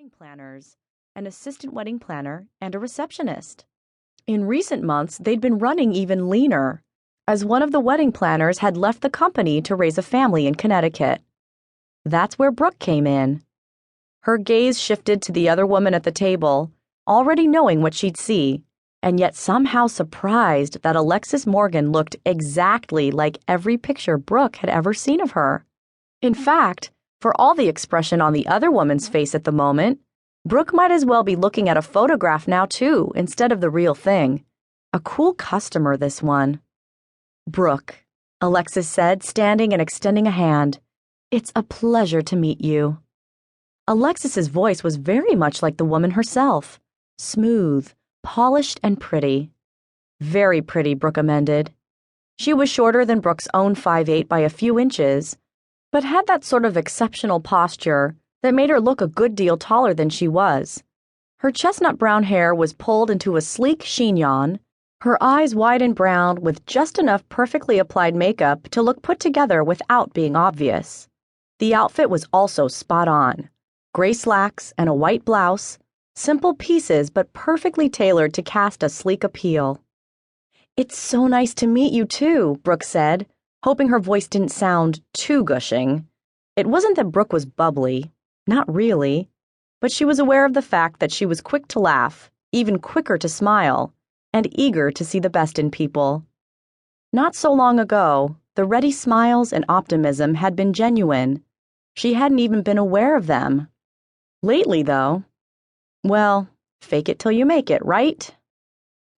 wedding planners, an assistant wedding planner, and a receptionist. In recent months, they'd been running even leaner, as one of the wedding planners had left the company to raise a family in Connecticut. That's where Brooke came in. Her gaze shifted to the other woman at the table, already knowing what she'd see, and yet somehow surprised that Alexis Morgan looked exactly like every picture Brooke had ever seen of her. In fact, for all the expression on the other woman's face at the moment, Brooke might as well be looking at a photograph now too, instead of the real thing. A cool customer, this one. "Brooke," Alexis said, standing and extending a hand. "It's a pleasure to meet you." Alexis's voice was very much like the woman herself, smooth, polished, and pretty. Very pretty, Brooke amended. She was shorter than Brooke's own 5'8" by a few inches, but had that sort of exceptional posture that made her look a good deal taller than she was. Her chestnut brown hair was pulled into a sleek chignon, her eyes wide and brown with just enough perfectly applied makeup to look put together without being obvious. The outfit was also spot on. Gray slacks and a white blouse, simple pieces but perfectly tailored to cast a sleek appeal. "It's so nice to meet you too," Brooke said, hoping her voice didn't sound too gushing. It wasn't that Brooke was bubbly, not really, but she was aware of the fact that she was quick to laugh, even quicker to smile, and eager to see the best in people. Not so long ago, the ready smiles and optimism had been genuine. She hadn't even been aware of them. Lately, though, well, fake it till you make it, right?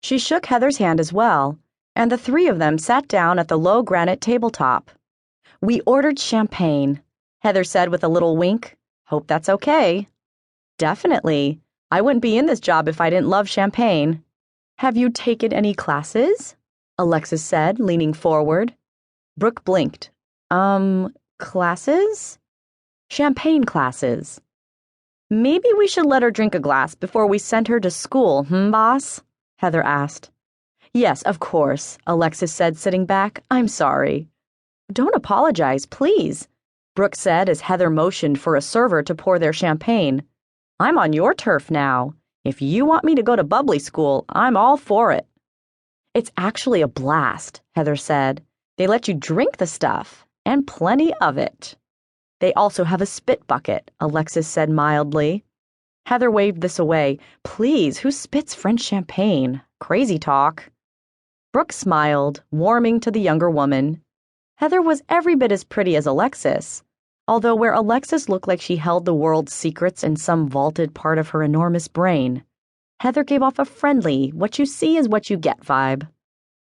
She shook Heather's hand as well, and the three of them sat down at the low granite tabletop. "We ordered champagne," Heather said with a little wink. "Hope that's okay." "Definitely. I wouldn't be in this job if I didn't love champagne." "Have you taken any classes?" Alexis said, leaning forward. Brooke blinked. Classes?" "Champagne classes." "Maybe we should let her drink a glass before we send her to school, boss?" Heather asked. "Yes, of course," Alexis said, sitting back. "I'm sorry." "Don't apologize, please," Brooke said as Heather motioned for a server to pour their champagne. "I'm on your turf now. If you want me to go to bubbly school, I'm all for it." "It's actually a blast," Heather said. "They let you drink the stuff, and plenty of it." "They also have a spit bucket," Alexis said mildly. Heather waved this away. "Please, who spits French champagne? Crazy talk." Brooke smiled, warming to the younger woman. Heather was every bit as pretty as Alexis, although where Alexis looked like she held the world's secrets in some vaulted part of her enormous brain, Heather gave off a friendly, what you see is what you get vibe.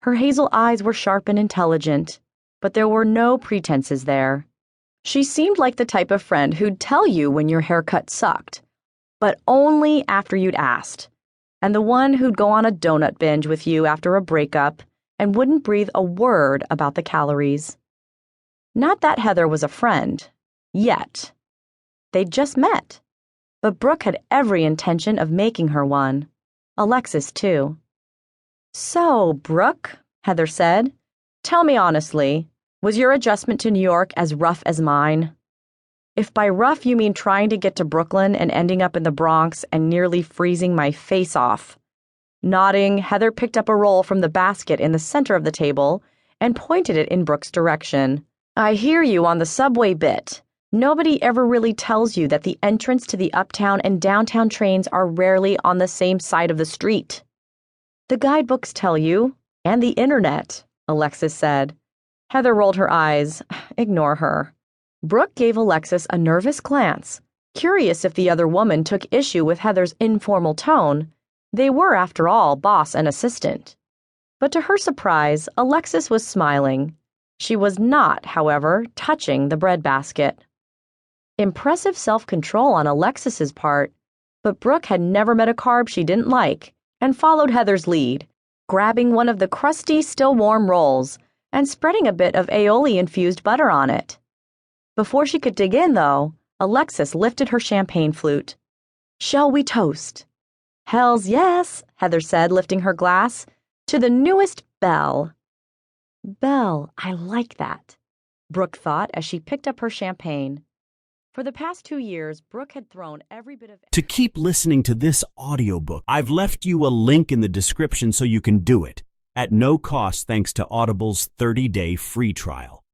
Her hazel eyes were sharp and intelligent, but there were no pretenses there. She seemed like the type of friend who'd tell you when your haircut sucked, but only after you'd asked, and the one who'd go on a donut binge with you after a breakup and wouldn't breathe a word about the calories. Not that Heather was a friend. Yet. They'd just met. But Brooke had every intention of making her one. Alexis, too. "So, Brooke," Heather said, "tell me honestly, was your adjustment to New York as rough as mine? If by rough you mean trying to get to Brooklyn and ending up in the Bronx and nearly freezing my face off." Nodding, Heather picked up a roll from the basket in the center of the table and pointed it in Brooke's direction. "I hear you on the subway bit. Nobody ever really tells you that the entrance to the uptown and downtown trains are rarely on the same side of the street." "The guidebooks tell you, and the internet," Alexis said. Heather rolled her eyes. Ignore her. Brooke gave Alexis a nervous glance, curious if the other woman took issue with Heather's informal tone. They were, after all, boss and assistant. But to her surprise, Alexis was smiling. She was not, however, touching the breadbasket. Impressive self-control on Alexis's part, but Brooke had never met a carb she didn't like and followed Heather's lead, grabbing one of the crusty, still warm rolls and spreading a bit of aioli-infused butter on it. Before she could dig in, though, Alexis lifted her champagne flute. "Shall we toast?" "Hells yes," Heather said, lifting her glass, "to the newest belle." "Belle, I like that," Brooke thought as she picked up her champagne. For the past 2 years, Brooke had thrown every bit of... To keep listening to this audiobook, I've left you a link in the description so you can do it, at no cost thanks to Audible's 30-day free trial.